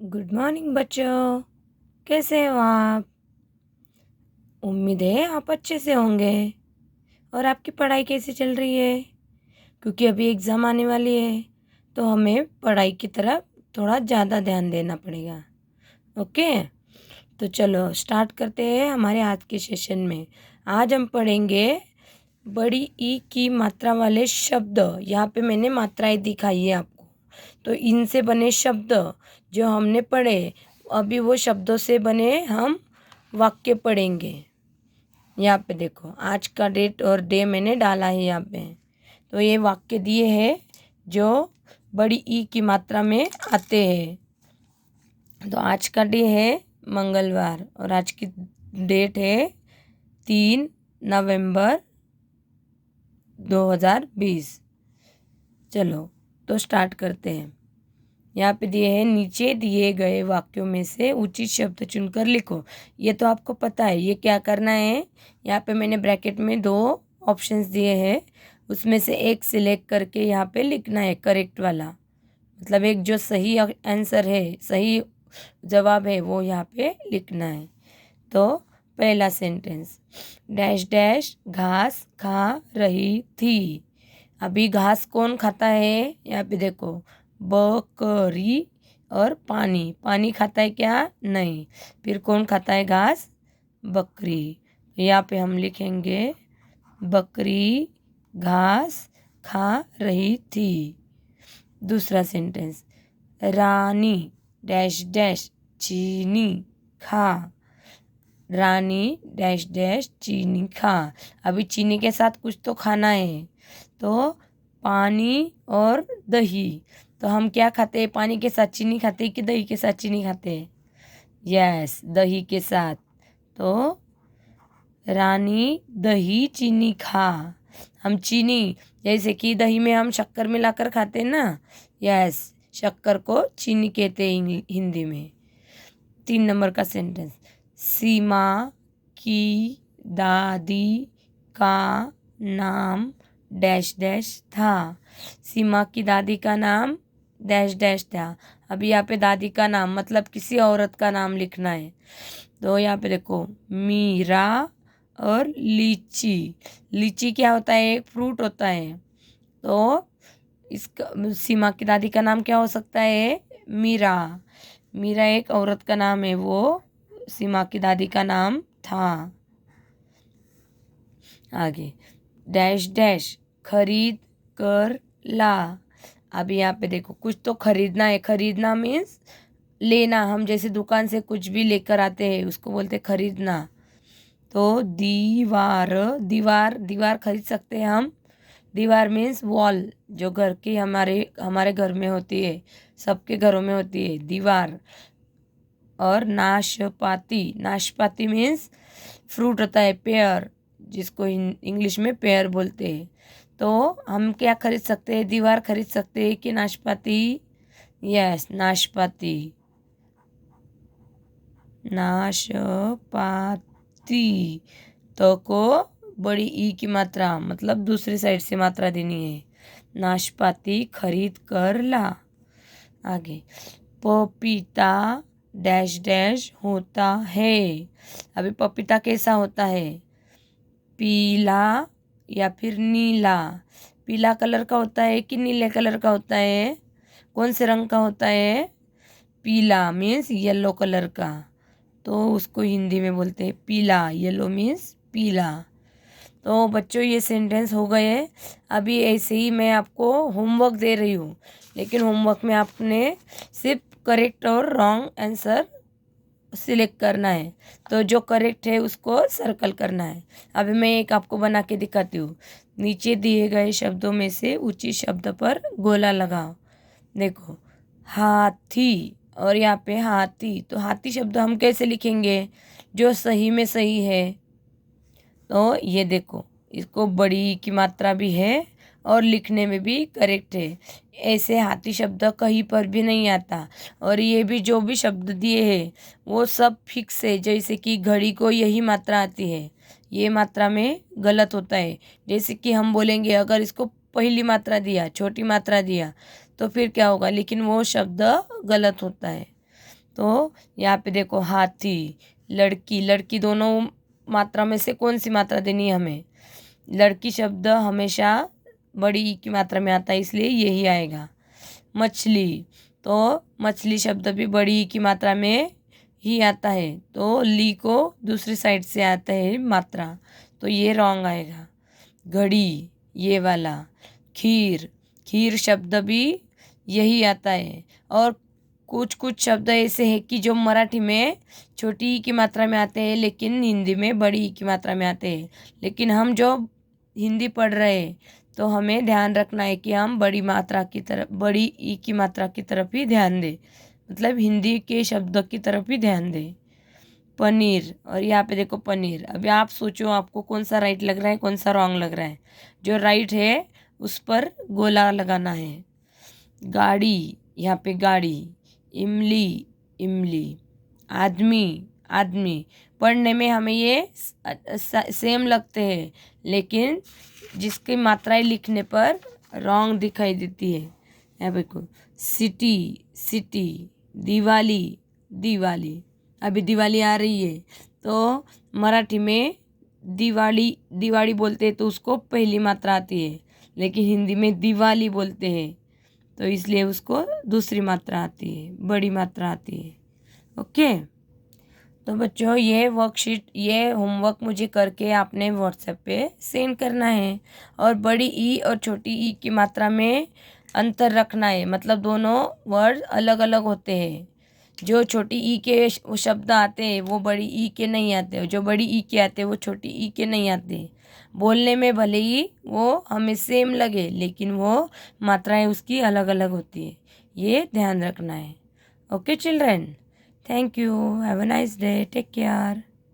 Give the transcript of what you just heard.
Good morning बच्चों। कैसे हो आप? उम्मीद है आप अच्छे से होंगे। और आपकी पढ़ाई कैसी चल रही है? क्योंकि अभी एग्ज़ाम आने वाली है, तो हमें पढ़ाई की तरफ थोड़ा ज़्यादा ध्यान देना पड़ेगा। ओके, तो चलो स्टार्ट करते हैं हमारे आज के सेशन में। आज हम पढ़ेंगे बड़ी ई की मात्रा वाले शब्द। यहाँ पे मैंने मात्राएं दिखाई है आपको, तो इनसे बने शब्द जो हमने पढ़े, अभी वो शब्दों से बने हम वाक्य पढ़ेंगे। यहाँ पे देखो, आज का डेट और डे मैंने डाला है यहाँ पे। तो ये वाक्य दिए हैं जो बड़ी ई की मात्रा में आते हैं। तो आज का डे है मंगलवार और आज की डेट है 3 नवंबर 2020। चलो तो स्टार्ट करते हैं। यहाँ पे दिए हैं, नीचे दिए गए वाक्यों में से उचित शब्द चुनकर लिखो। ये तो आपको पता है ये क्या करना है। यहाँ पे मैंने ब्रैकेट में 2 ऑप्शंस दिए हैं, उसमें से एक सिलेक्ट करके यहाँ पे लिखना है करेक्ट वाला, मतलब एक जो सही आंसर है, सही जवाब है, वो यहाँ पे लिखना है। तो पहला सेंटेंस, डैश डैश घास खा रही थी। अभी घास कौन खाता है? यहाँ पे देखो, बकरी और पानी। पानी खाता है क्या? नहीं। फिर कौन खाता है घास? बकरी। यहाँ पे हम लिखेंगे बकरी घास खा रही थी। दूसरा सेंटेंस, रानी डैश डैश चीनी खा। रानी डैश डैश चीनी खा। अभी चीनी के साथ कुछ तो खाना है, तो पानी और दही। तो हम क्या खाते हैं? पानी के साथ चीनी खाते हैं कि दही के साथ चीनी खाते हैं? यस, दही के साथ। तो रानी दही चीनी खा। हम चीनी, जैसे कि दही में हम शक्कर मिलाकर खाते हैं ना, यस, शक्कर को चीनी कहते हैं हिंदी में। 3 नंबर का सेंटेंस, सीमा की दादी का नाम डैश डैश था। सीमा की दादी का नाम डैश डैश था। अभी यहाँ पे दादी का नाम मतलब किसी औरत का नाम लिखना है। तो यहाँ पे देखो, मीरा और लीची। लीची क्या होता है? एक फ्रूट होता है। तो इसका सीमा की दादी का नाम क्या हो सकता है? मीरा। मीरा एक औरत का नाम है, वो सीमा की दादी का नाम था। आगे, डैश डैश खरीद कर ला। अभी यहाँ पे देखो, कुछ तो खरीदना है। खरीदना मीन्स लेना। हम जैसे दुकान से कुछ भी लेकर आते हैं उसको बोलते हैं खरीदना। तो दीवार, दीवार, दीवार खरीद सकते हैं हम। दीवार मीन्स वॉल, जो घर की हमारे हमारे घर में होती है, सबके घरों में होती है दीवार। और नाशपाती, नाशपाती मीन्स फ्रूट होता है, पेयर, जिसको इंग्लिश में पेयर बोलते हैं। तो हम क्या खरीद सकते हैं? दीवार खरीद सकते हैं कि नाशपाती? यस, नाशपाती। नाशपाती। तो को बड़ी ई की मात्रा, मतलब दूसरी साइड से मात्रा देनी है। नाशपाती खरीद कर ला। आगे, पपीता डैश डैश होता है। अभी पपीता कैसा होता है? पीला या फिर नीला। पीला कलर का होता है कि नीले कलर का होता है? कौन से रंग का होता है? पीला मीन्स येलो कलर का। तो उसको हिंदी में बोलते हैं पीला। येलो मीन्स पीला। तो बच्चों ये सेंटेंस हो गए। अभी ऐसे ही मैं आपको होमवर्क दे रही हूँ, लेकिन होमवर्क में आपने सिर्फ करेक्ट और रॉन्ग आंसर सिलेक्ट करना है। तो जो करेक्ट है उसको सर्कल करना है। अभी मैं एक आपको बना के दिखाती हूँ। नीचे दिए गए शब्दों में से उचित शब्द पर गोला लगाओ। देखो, हाथी और यहाँ पे हाथी। तो हाथी शब्द हम कैसे लिखेंगे जो सही में सही है? तो ये देखो, इसको बड़ी की मात्रा भी है और लिखने में भी करेक्ट है। ऐसे हाथी शब्द कहीं पर भी नहीं आता। और ये भी जो भी शब्द दिए हैं वो सब फिक्स है। जैसे कि घड़ी को यही मात्रा आती है, ये मात्रा में गलत होता है। जैसे कि हम बोलेंगे अगर इसको पहली मात्रा दिया, छोटी मात्रा दिया, तो फिर क्या होगा? लेकिन वो शब्द गलत होता है। तो यहाँ पे देखो हाथी, लड़की, लड़की दोनों मात्रा में से कौन सी मात्रा देनी है हमें? लड़की शब्द हमेशा बड़ी ई की मात्रा में आता है, इसलिए यही आएगा। मछली, तो मछली शब्द भी बड़ी ई की मात्रा में ही आता है, तो ली को दूसरी साइड से आता है मात्रा, तो ये रॉन्ग आएगा। घड़ी, ये वाला। खीर, खीर शब्द भी यही आता है। और कुछ कुछ शब्द ऐसे हैं कि जो मराठी में छोटी ई की मात्रा में आते हैं लेकिन हिंदी में बड़ी ई की मात्रा में आते हैं। लेकिन हम जो हिंदी पढ़ रहे हैं तो हमें ध्यान रखना है कि हम बड़ी मात्रा की तरफ, बड़ी ई की मात्रा की तरफ ही ध्यान दें, मतलब हिंदी के शब्द की तरफ ही ध्यान दें। पनीर, और यहाँ पे देखो पनीर। अभी आप सोचो आपको कौन सा राइट लग रहा है, कौन सा रॉन्ग लग रहा है। जो राइट है उस पर गोला लगाना है। गाड़ी, यहाँ पे गाड़ी। इमली, इमली। आदमी, आदमी। पढ़ने में हमें ये सेम लगते हैं, लेकिन जिसकी मात्राएं लिखने पर रॉन्ग दिखाई देती है। यहाँ पे को सिटी, सिटी। दिवाली, दिवाली। अभी दिवाली आ रही है तो मराठी में दिवाली, दिवाली बोलते हैं तो उसको पहली मात्रा आती है, लेकिन हिंदी में दिवाली बोलते हैं तो इसलिए उसको दूसरी मात्रा आती है, बड़ी मात्रा आती है। ओके, तो बच्चों ये वर्कशीट, ये होमवर्क मुझे करके आपने व्हाट्सएप पे सेंड करना है। और बड़ी ई और छोटी ई की मात्रा में अंतर रखना है, मतलब दोनों वर्ड अलग अलग होते हैं। जो छोटी ई के शब्द आते हैं वो बड़ी ई के नहीं आते, जो बड़ी ई के आते हैं वो छोटी ई के नहीं आते। बोलने में भले ही वो हमें सेम लगे लेकिन वो मात्राएं उसकी अलग अलग होती है, ये ध्यान रखना है। Okay children, thank you, have a nice day, take care.